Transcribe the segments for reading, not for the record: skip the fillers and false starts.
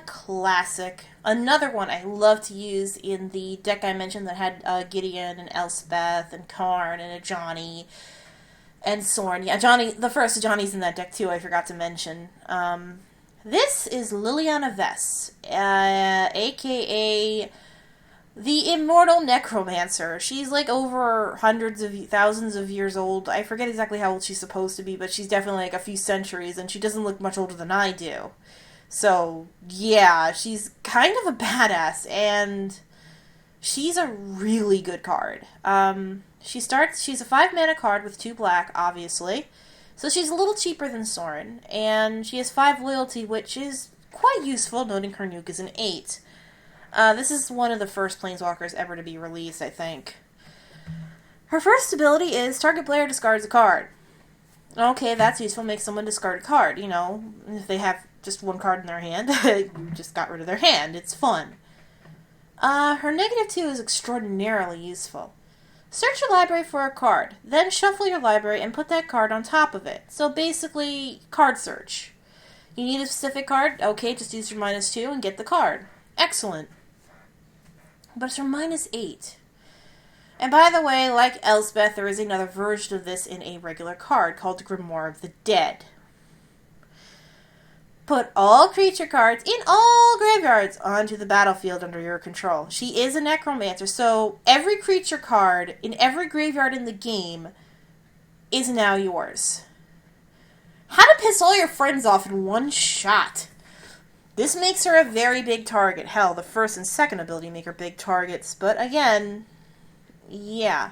Classic. Another one I love to use in the deck I mentioned that had Gideon and Elspeth and Karn and a Johnny and Sorn. Yeah, Johnny, the first Johnny's in that deck too, I forgot to mention. This is Lilliana Vess, aka the Immortal Necromancer. She's like over hundreds of thousands of years old. I forget exactly how old she's supposed to be, but she's definitely like a few centuries, and she doesn't look much older than I do. So, yeah, she's kind of a badass, and she's a really good card. She's a 5 mana card with 2 black, obviously. So she's a little cheaper than Sorin, and she has 5 loyalty, which is quite useful, noting her nuke is an 8. This is one of the first Planeswalkers ever to be released, I think. Her first ability is target player discards a card. Okay, that's useful. Make someone discard a card. You know, if they have just one card in their hand, you just got rid of their hand. It's fun. Her -2 is extraordinarily useful. Search your library for a card, then shuffle your library and put that card on top of it. So basically, card search. You need a specific card? Okay, just use your -2 and get the card. Excellent. But it's her -8. And by the way, like Elspeth, there is another version of this in a regular card called Grimoire of the Dead. Put all creature cards in all graveyards onto the battlefield under your control. She is a necromancer, so every creature card in every graveyard in the game is now yours. How to piss all your friends off in one shot. This makes her a very big target. Hell, the first and second ability make her big targets, but again, yeah.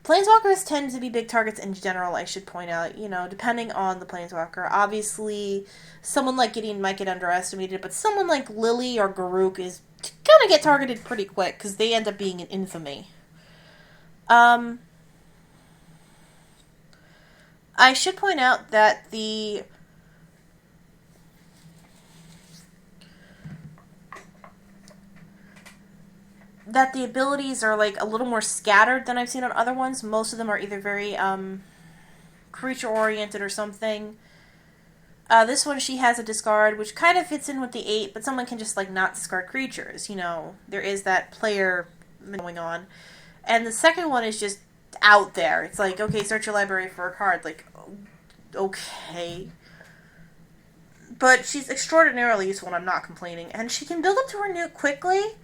Planeswalkers tend to be big targets in general, I should point out, you know, depending on the Planeswalker. Obviously, someone like Gideon might get underestimated, but someone like Lily or Garruk is gonna get targeted pretty quick, because they end up being an infamy. I should point out that the abilities are like a little more scattered than I've seen on other ones. Most of them are either very creature oriented or something. This one, she has a discard, which kind of fits in with the 8, but someone can just like not discard creatures. You know, there is that player going on. And the second one is just out there. It's like, okay, search your library for a card. Like, okay. But she's extraordinarily useful, and I'm not complaining. And she can build up to her nuke quickly.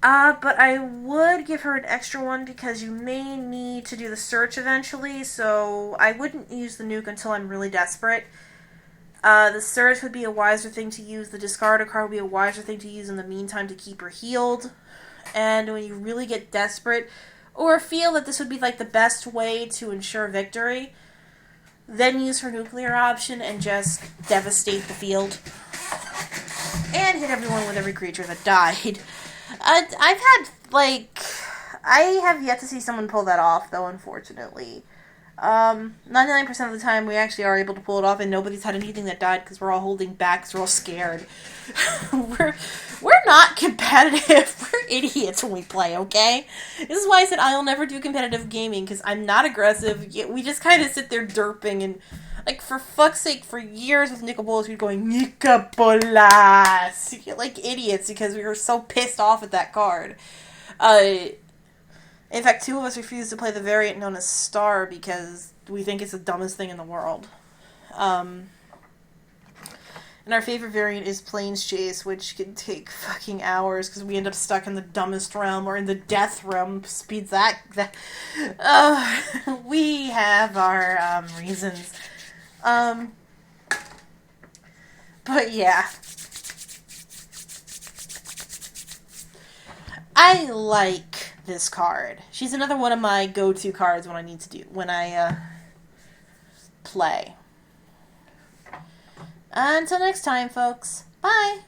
But I would give her an extra one because you may need to do the search eventually, so I wouldn't use the nuke until I'm really desperate. The search would be a wiser thing to use. The discard a card would be a wiser thing to use in the meantime to keep her healed. And when you really get desperate, or feel that this would be like the best way to ensure victory, then use her nuclear option and just devastate the field. And hit everyone with every creature that died. I've had, like, I have yet to see someone pull that off, though, unfortunately. 99% of the time, we actually are able to pull it off, and nobody's had anything that died, because we're all holding back, because we're all scared. we're not competitive. We're idiots when we play, okay? This is why I said I'll never do competitive gaming, because I'm not aggressive, yet we just kind of sit there derping, and, like, for fuck's sake, for years with Nicobolas, we'd going, Nicobolas! Like idiots, because we were so pissed off at that card. In fact, 2 of us refused to play the variant known as Star because we think it's the dumbest thing in the world. And our favorite variant is Plains Chase, which can take fucking hours because we end up stuck in the dumbest realm or in the death realm. Speeds that. We have our reasons. But yeah. I like this card. She's another one of my go-to cards when I play. Until next time, folks. Bye!